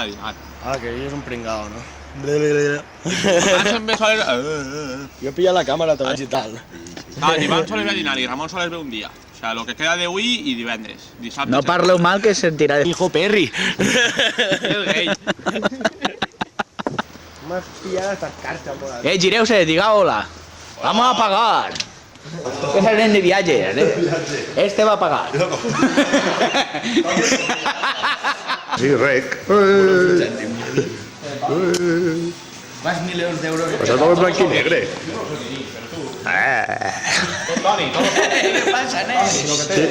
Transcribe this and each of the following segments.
a dinar. Ah, que ell és un pringao, no? Jo he pillat la càmera també i tal. Ni Van Soler ve a dinar i Ramon Soler ve un dia. O sea, lo que queda d'avui i divendres. Dissabte. No parleu mal que sentirà de... Hijo Perry. El gay. M'has pillat estas cartas por ahí. Gireu-se, diga hola. Vamos a pagar. Que salen de viaje, Este va a pagar. Sí, rec. Más milions d'euros. Pues todo en blanco y negro. ¿Qué pasa,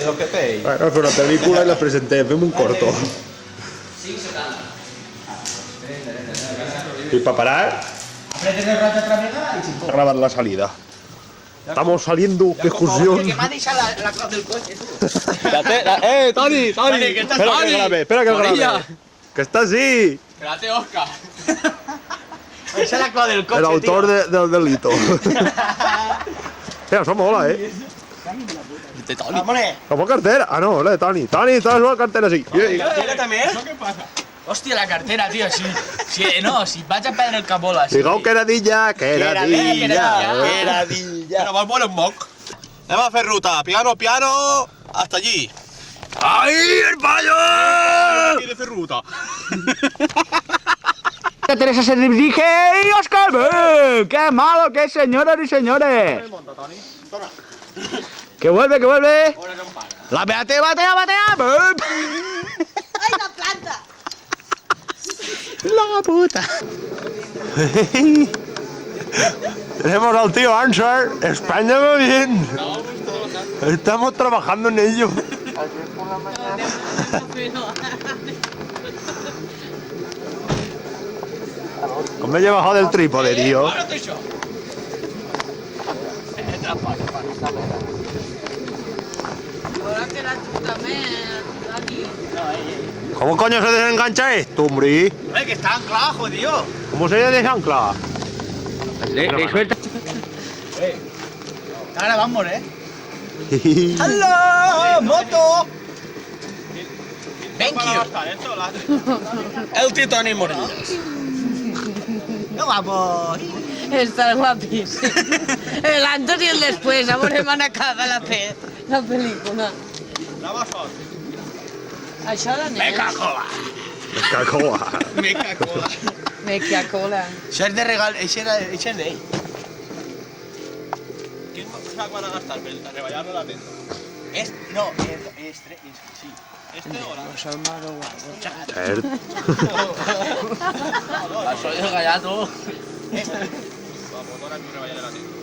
Lo que té. Bueno, fue una película y la presenté, fue un corto. Y para parar, grabar la salida. Estamos saliendo de excursión. Que m'ha deixat la clau del cotxe, tu. Toni! Toni, que estás Espera que Toni. grabe, espera que grabe. Que está así. Espérate, Oscar. Esa es la clau del cotxe, El autor del delito. Mira, som hola, De Toni. Como cartera. Ah, no, la de Toni. Toni, estás la cartera, sí. Cartera també? Què passa? Hòstia, la cartera, tio, si vaig a perdre el cabola. Digau que era dilla, que era dilla. Pero vas bueno en moc. Anem a fer ruta. Piano, piano. Hasta allí. ¡Ahí, el payo! Quiere hacer ruta. Teresa se dirige y Oscar ve. ¡Qué malo que es, señoras y señores! ¡Que vuelve, que vuelve! ¡La batea, batea, batea! ¡Ay, la planta! ¡La puta! Tenemos al tío Answer. España va bien. Estamos trabajando en ello. ¿Cómo me he bajado del trípode, tío? ¿Cómo coño se desengancha esto, hombre? Que está anclado, jodido. ¿Cómo se desancla? Le suelta. Ahora vamos, ¡Hola! ¡Moto! Thank you. El tío Toni Morillas. ¡No vamos! Estás guapísimo. El antes y el después. Ahora van a acabar la pel·lícula. Això de nens. Meca-cola. Cacoa. Meca-cola. Meca-cola. Això és de regal, això és d'ell. ¿Quién van a gastar para rebajarle la tenda? No, sí. ¿Este o la? Cert. Això és gallato. Vamos, ahora mismo rebajarle la tenda.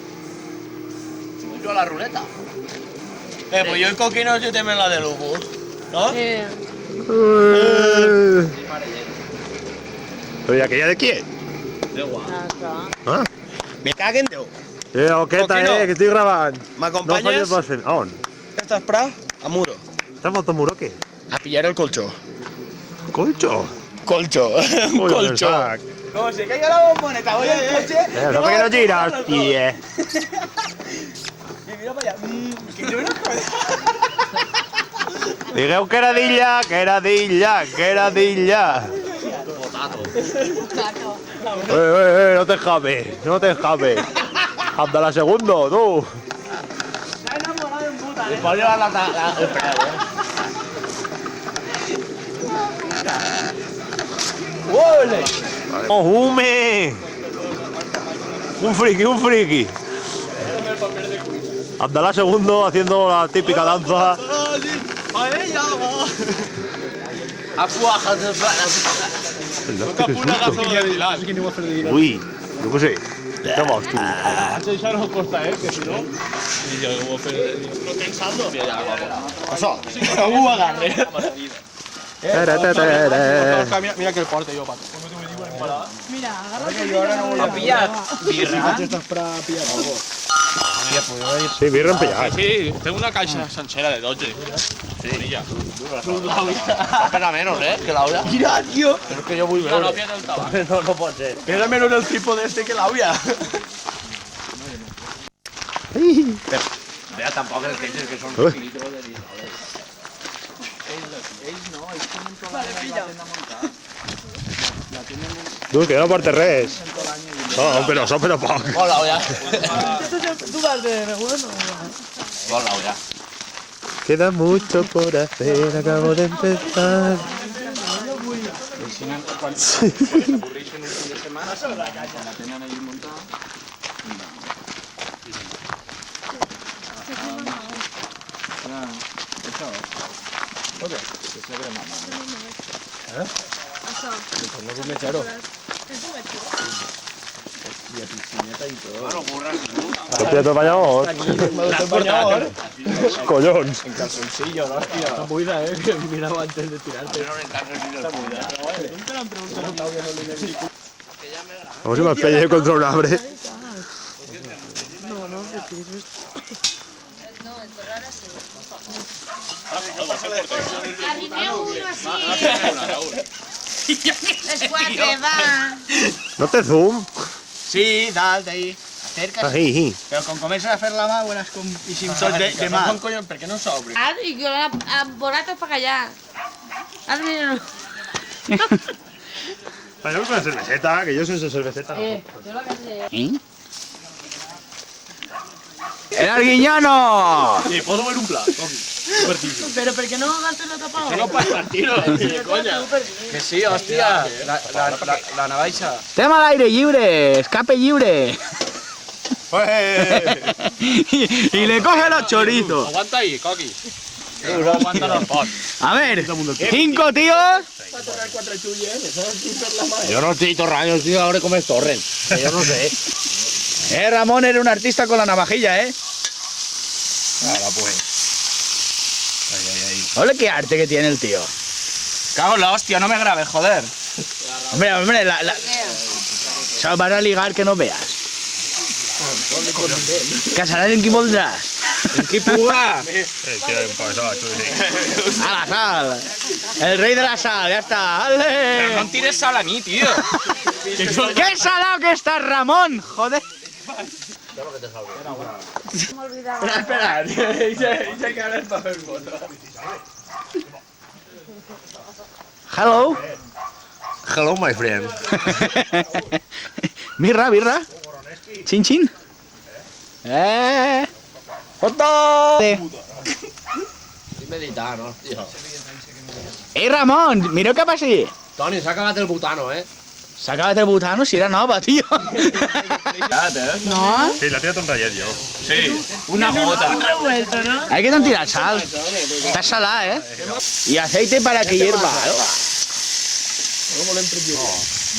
Yo a la ruleta. Pues yo el coquino yo también la de lujo. ¿No? ¿Pero y aquella de quién? ¿Ah? Me caguen Déu. Oqueta, que estoy grabando. ¿M'acompanyes? No falles más. ¿A on? Estàs pra? A Muro. ¿Estás foto muro qué? A pillar el colchó. Colcho. Colchó. Colchó. Como se caiga la bomboneta, voy al coche. No me quiero girar, tío. Y mira para allá. Que yo no Digueu que era dilla, que era dilla, que era dilla. No te escapes, no te escapes. Hasta la segundo, tú. Está enamorado en puta. Le puedo llevar el prego, ¡Ole! ¡Oh, hume! Un friki, un friki. Abdalá segundo haciendo la típica danza. Uy, yo qué sé. ¿Qué vas tú? Això no costa, que si no... I jo ho he fet... Però pensando... Això, algú ho agarre. Mira que el porte jo, pato. Mira, Ha pillat birra. Sí, birra empellada. Sí, tengo una caixa sencera de 12. Sí. Pesa menos, que l'Aurea. Mira, tio. Però és que jo vull veure. No pierde el tabac. No pot ser. Pesa menos el trípode este que l'Aurea. Vea, tampoc els peixes que són finitos de dir. Ells no, ells tenen tota la tenda muntada. Tu, que no portes res. No, però poc. Hola, ya. ¿Tú vas de bueno? Hola, ya. Queda mucho por hacer, acabo de empezar. Hòstia, t'ho bañador. Collons. En calzoncillo, ¿no? Está buida, que miraba antes de tirarte. Como si me pelle contra un arbre. Arrimeu uno así. Les cuatro, va. No te zoom. Sí, dale ahí. Acércate. Ahí. Pero con comienzas a hacer la mà, buenas con... y sin sol de mar. Coño, ¿por qué no s'obre? Ara, i jo la borato para allá. Ara, mira, no. Vayamos una cerveceta, que yo soy esa cerveceta. Yo la que ¡El Arguiñano! Sí, puedo ver un plato. Pero ¿por qué no gastas la tapa No pasa tiro, coña. Que sí, hostia. La navaixa. ¡Tema al aire libre! ¡Escape libre! y le coge los chorizos. Aguanta ahí, Coqui. Aguanta los pots. A ver, 5 tíos. Yo no estoy torraño, tío, ahora comes torren. Yo no sé. Ramón era un artista con la navajilla, Nada, pues. Ole qué arte que tiene el tío. Cago en la hostia, no me grabes, joder. Hombre, se van a ligar que no veas. ¿Casarás en qué voldrás? ¿En qué puga? A la sal. El rey de la sal, ya está. ¡Ale! No tires sal a mí, tío. ¡Qué salado que está Ramón! Joder. Espera, dice que ahora es para ver fotos. Hello. Hello, my friend. Birra. Chin chin. ¡Foto! Sin meditar, no, tío. Ramón, mira què passa aquí. Toni, s'ha acabat el butano, S'ha acabat el butano, si era nova, tio. No. Sí, la tía tonta ayer yo. Sí, una gota. Revuelto, ¿no? Hay que tirar sal. Está salada, Y aceite para que hierva.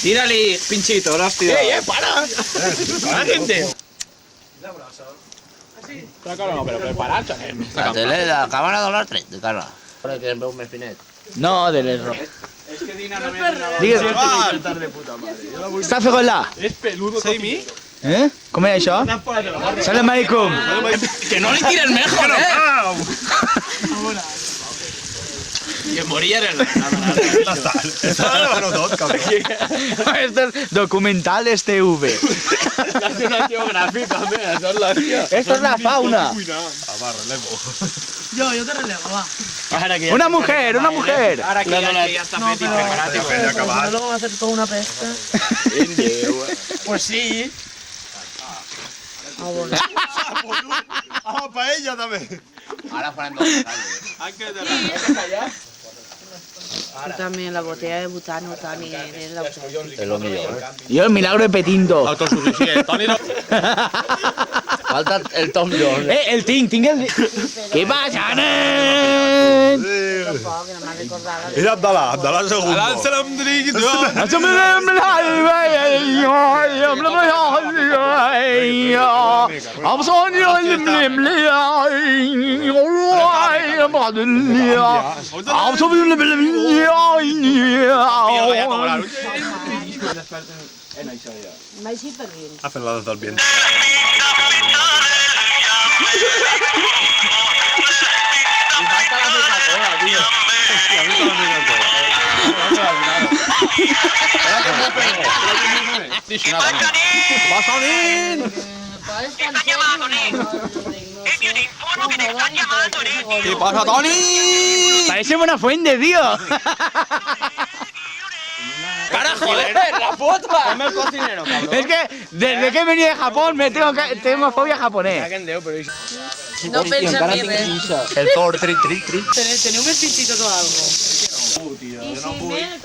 Tírale, pinchito, hostia. para! ¡Para, gente! No, pero preparat, La tele, la cámara de $3, de cara. Ara que em veu més finet. No, de l'error. Digues, està fent la? És peludo. Sí, mi? Com era això? Salam alaikum. Que no le tires mejor, Que moría en el... Esta la ganó tot, cabrón. Esto es documentales TV. Nació gràfic, també, això és la tia. Esto es la fauna. Yo te relevo, va. Una mujer. Ahora que ya está fet i preparat. No lo vamos a hacer toda una pesca. Pues sí. Ah, para ella también. Ahora farem dos detalles. También la botella de butano, Tani, es la És lo millor, Yo el milagro de Petinto. Autosuficiente. Toni no. Falta el Tom Jones. El tinc el... ¿Qué pasa, nen? que no me recordaba. Era Abdalá segundo. Vais hiper bien. Hacen la danza al viento. ¿Qué pasa, Toni? Parece buena fuente, tío. ¡Carajo, la puta! Ponme el cocinero, cabrón. Es que desde que he venido de Japón tengo fobia japonés. No pensa en mi res. El Thor tri. Teniu més pintitos o algo? I si me...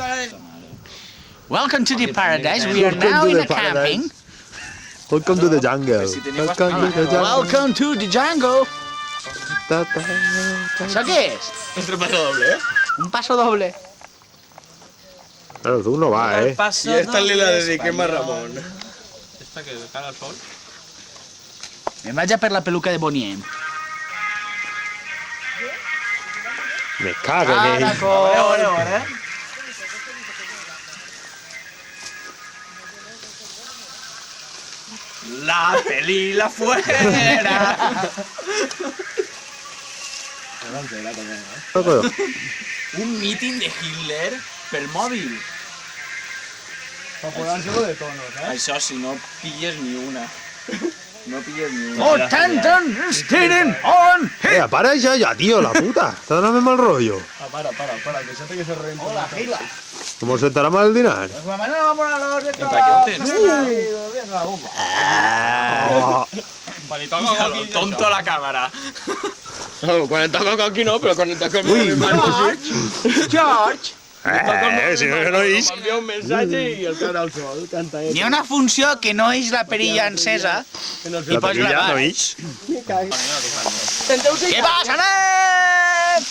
Welcome to the paradise. We are now in a camping. Welcome to the jungle. Welcome to the jungle. Welcome to the jungle. ¿Eso qué es? Otro paso doble, ¿eh? Un paso doble. Claro, tú no vas, ¿eh? Y esta es la dediquem a Ramon. Esta que cara al sol. Me'n vaig a per la peluca de Bonnie. Me cago en él. La peli la fuera. Un meeting de Hitler pel mòbil. Para podárselo de tonos, ¿eh? Això, si no pilles ni una. No pilles ni una. Oh, tan, steering on. Para ya, tío, la puta. Está dando mal rollo. Ah, para, que se te que se revienta. Hola, Gila. ¿Cómo se estará mal el dinar? Pues mañana vamos a los de Tonto la cámara. No, quan et toca aquí no, però quan et toca mi George. Si no, no és. m'envia un missatge i el cara al sol, canta ell. Hi ha una funció que no és la perilla encesa i La pots perilla gravar. no és. ¿Qué pasa, nen?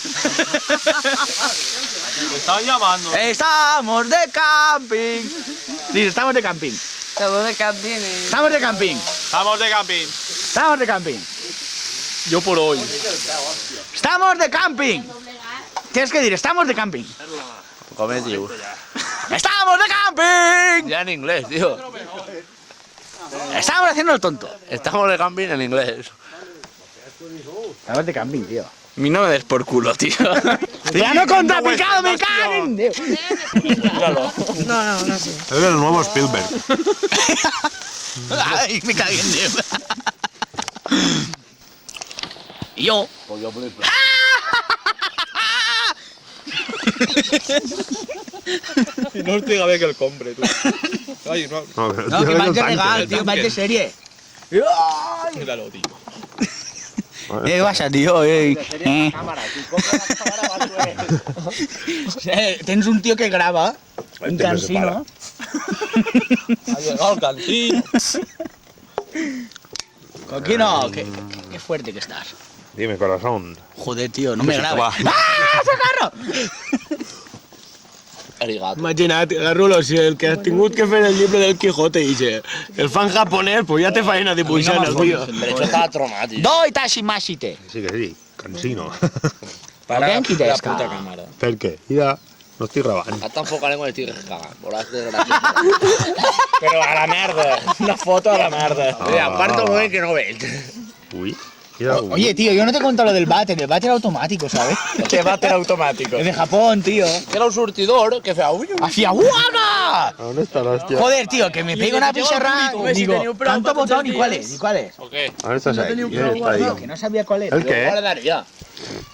Me estaban llamando. Estamos de camping. Dice, estamos de camping. Estamos de camping. Estamos de camping. Estamos de camping. Estamos de camping. Jo por hoy. Estamos de camping. Tienes que decir, estamos de camping. Cometius. ¡Estamos de camping! Ya en inglés, tío. Estamos haciendo el tonto. Estamos de camping en inglés. Estamos de camping, tío. Mi no me des por culo, tío. ¡Ya no he contrapicado, me caguen! No sé. Es el nuevo Spielberg. ¡Ay, me caguen, tío! Y yo... Si no estiga bé que el compre, tu. Ai, no. No, No, que vaig de regal, tío, vaig de serie. Míralo, tío. ¿Qué pasa, tío? Tens un tío que graba, un cansino. Ha llegado el cansino. Coquino, qué fuerte que estás. Dime, corazón. Joder, tío, no me grabes. ¡Ah, socarro! Imagina't, Garrulo, si el que has tingut que fer el llibre del Quijote i el fan japonès, pues ja té feina dibuixant, el tio. Pero estaba tromado, tío. Doi tashimashite. Sí que sí, cansino. Para la la puta cámara. Per què? Mira, no estic gravant. Hasta enfocaré con el tigre cagant. Volás de gracioso. Pero a la merda. Una foto a la merda. Aparte un moment que no veig. Ui, mira, ui. Oye, tío, yo no te he contado lo del váter. El váter automático, ¿sabes? Que váter automático. Es de Japón, tío. Que era un surtidor que feia uy, uy. ¡Hacia Huaga! ¿A dónde está la hostia? Joder, tío, que me pego una pizarra y digo, ¿tanto botón y cuál es? ¿Y cuál es? ¿O qué? A ver, estás aquí. ¿Quién está ahí? Que no sabía cuál era. ¿El qué? Guardaría.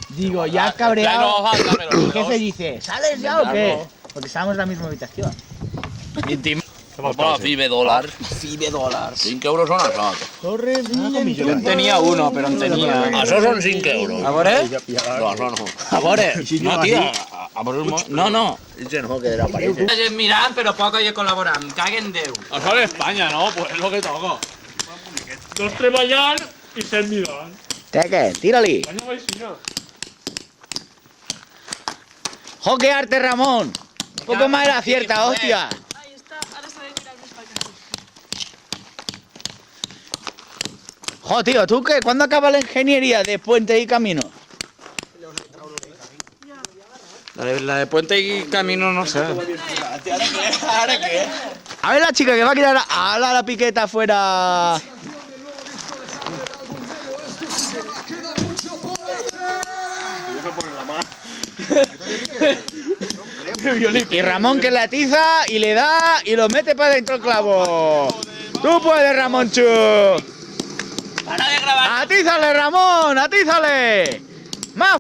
Digo, ya Ya cabreado. no falta, pero Mi jefe dice, ¿sales ya o qué? Porque estábamos en la misma habitación. Intim. Bueno, FIBE dólar. FIBE dólar. 5 euros son això. Jo en tenia uno, però en tenia... Això són 5 euros. A veure? No, això no. A veure? No, tio. A veure un moment. No, no. Això no, que desaparece. La gent mirant, però poc oye col·laborant. Caguen Déu. Això és Espanya, no? Pues es lo que toca. Dos treballant i 100 mirant. ¿Qué? Tírali. No vaig així, no? Joquearte, Ramón. Un poco más de la cierta, hostia. Ahí está, ahora se va a tirar mis paquetes. Jo, tío, ¿tú qué? ¿Cuándo acaba la ingeniería de puente y camino? La de puente y camino no sé. ¿Ahora qué? A ver la chica que va a quedar a la piqueta afuera. Y Ramón que la atiza y le da y lo mete para dentro el clavo. Tú puedes, Ramonchu. Para de grabar. Atízale, Ramón, atízale. Más